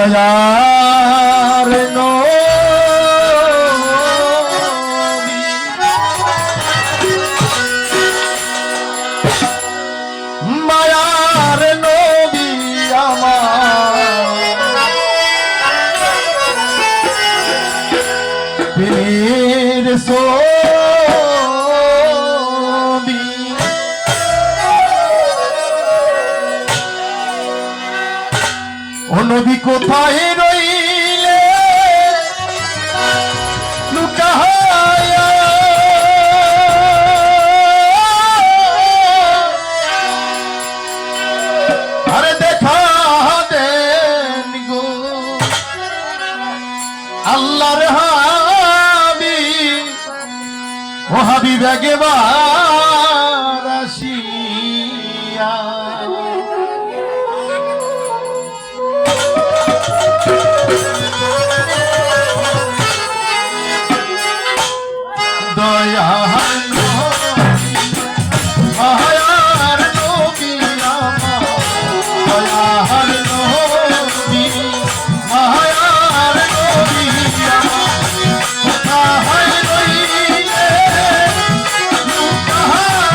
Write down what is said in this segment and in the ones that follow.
দয়ার নবী মায়ার নবী আমার পীর ছবি ও নবী কোথায় রইলে লুকায়া আরে দেখা দেন গো আল্লাহর হাবিব ও হাবিব একবার আসিয়া দয়ার নবী মায়ার নবী আমার দয়ার নবী মায়ার নবী আমার কোথায় রইলে লুকায়া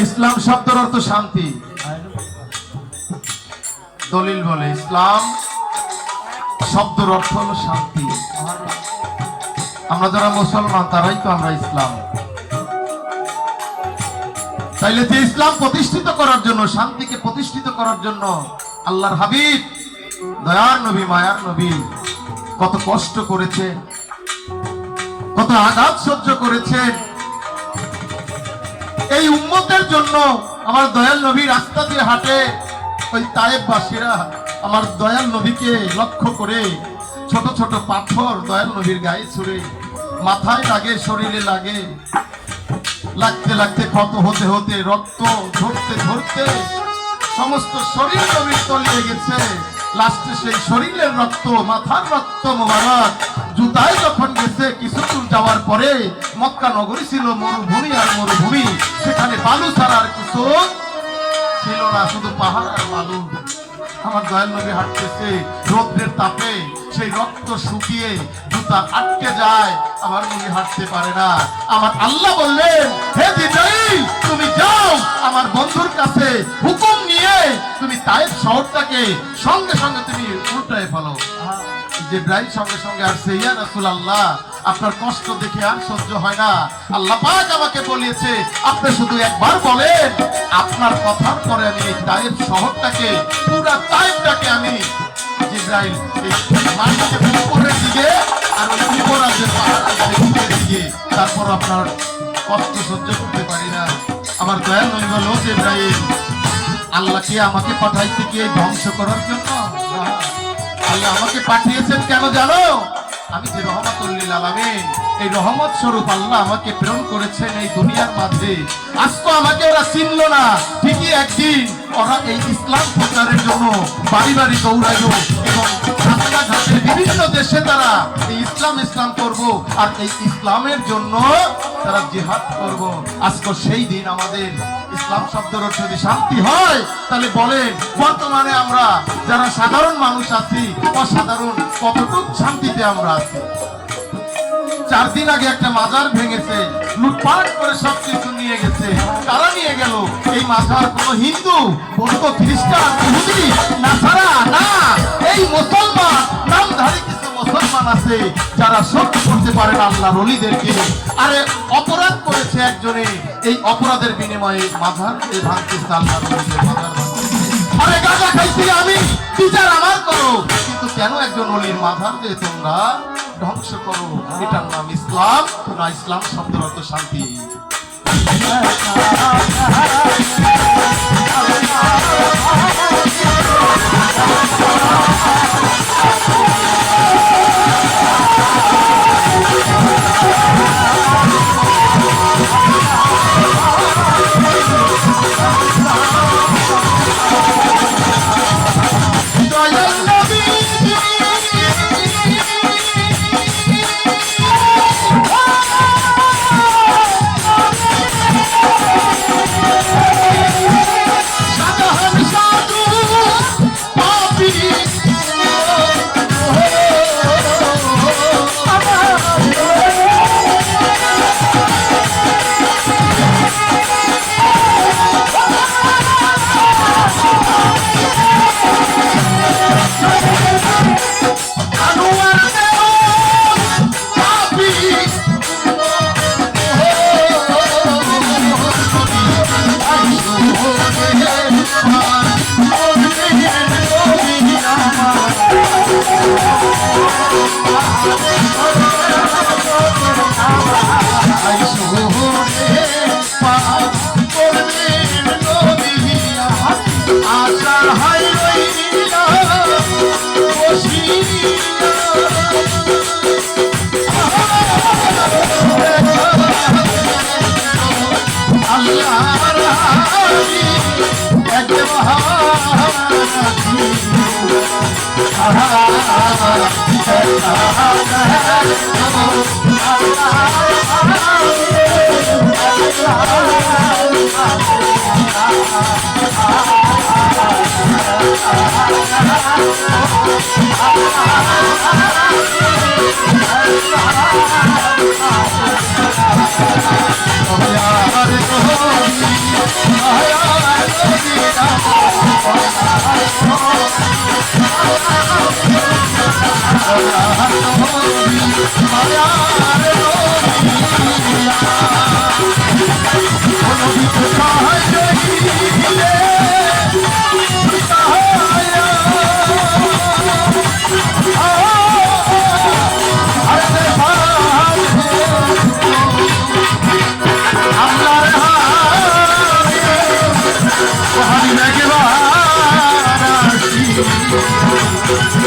ইসলাম শব্দের অর্থ শান্তি। দলিল বলে ইসলাম শব্দের অর্থ হলো শান্তি। আমরা যারা মুসলমান তারাই তো আমরা ইসলাম। তাইলে যে ইসলাম প্রতিষ্ঠিত করার জন্য, শান্তিকে প্রতিষ্ঠিত করার জন্য আল্লাহর হাবিব দয়ার নবী মায়ার নবী কত কষ্ট করেছে, কত আঘাত সহ্য করেছে। এই উম্মতের জন্য আমার দয়াল নবী রাস্তা দিয়ে হাঁটে, ওই তায়েববাসীরা আমার দয়াল নবীকে লক্ষ্য করে ছোট ছোট পাথর দয়াল নবীর গায়ে ছুঁড়ে, মাথায় লাগে, শরীরে লাগে, লাগতে লাগতে ক্ষত হতে হতে, রক্ত ঝরতে ঝরতে সমস্ত শরীর নবীর তলিয়ে গেছে। লাস্টে সেই শরীরের রক্ত, মাথার রক্ত মোবারক জুতায় যখন গেছে, কিছু দূর যাওয়ার পরে মক্কা নগরী ছিল মরুভূমি আর মরুভূমি, সেখানে বালু ছাড়া আর কিছু ছিল না, শুধু পাহাড় আর বালু। আমার দয়াল নবী হাঁটতেছে রৌদ্রের তাপে, সেই রক্ত শুকিয়ে জুতা আটকে যায়, আমার নবী হাঁটতে পারে না। আমার আল্লাহ বললেন, হে জিবরাইল তুমি যাও আমার বন্ধুর কাছে হুকুম নিয়ে তুমি তায়েফ শহরটাকে সঙ্গে সঙ্গে তুমি উল্টায় ফেলো। জিবরাইল সঙ্গে সঙ্গে আসছে, ইয়া রাসূলুল্লাহ আপনার কষ্ট দেখে আর সহ্য হয় না, আল্লাহ পাক আমাকে বলিয়েছে আপনি শুধু একবার বলেন, আপনার কথার পরে আমি এই তায়েফ শহরটাকে, পুরা তায়েফটাকে আমি জিবরাইল মাটিতে উপরের দিকে আর ওই উপরাজের পাহাড়ের দিকে, তারপর আপনার কষ্ট সহ্য করতে পারি না। আমার দয়াল নবী বলল, জিবরাইল আল্লাহকে আমাকে পাঠাইছে কি ধ্বংস করার জন্য? আল্লাহ আমাকে পাঠিয়েছেন কেন জানো? আমি যে রহমতুল লিল আলামিন, এই রহমত স্বরূপ আল্লাহ আমাকে প্রেরণ করেছেন এই দুনিয়ার মাঝে। আজ তো আমাকে ওরা চিনল না, ঠিকই একদিন ওরা এই ইসলাম প্রচারের জন্য বাড়ি বাড়ি দৌড়াইল এবং রাস্তাঘাটে বিভিন্ন দেশে তারা এই ইসলাম করব আর এই ইসলামের জন্য তারা জিহাদ করব। আজকে সেই দিন আমাদের ইসলাম শব্দের অর্থ যদি শান্তি হয়, তাহলে বলেন বর্তমানে আমরা যারা সাধারণ মানুষ আছি, অসাধারণ কতটুক শান্তিতে আমরা আছি? 4 দিন আগে একটা মাজার ভেঙেছে, লুটপাট করে সবকিছু নিয়ে গেছে। কারা নিয়ে গেল? এই মাজার কোন হিন্দু, বৌদ্ধ, খ্রিস্টান, ইহুদি, নাসারা না, এই মুসলমান নামধারী কিছু মুসলমান আছে যারা সহ্য করতে পারে না আল্লাহর ওলিদেরকে। আরে অপরাধ করেছে একজনে, এই অপরাধের বিনিময়ে মাজার ভাঙতেছে, আল্লাহর ওলিদের মাজার ভাঙতেছে। আরে গাঁজা খাইছি আমি, বিচার আমার করো, কিন্তু কেন একজন ওলির মাজার দিয়ে তোমরা ধ্বংস করো? এটার নাম ইসলাম না? ইসলাম শব্দের অর্থ শান্তি। Thank you.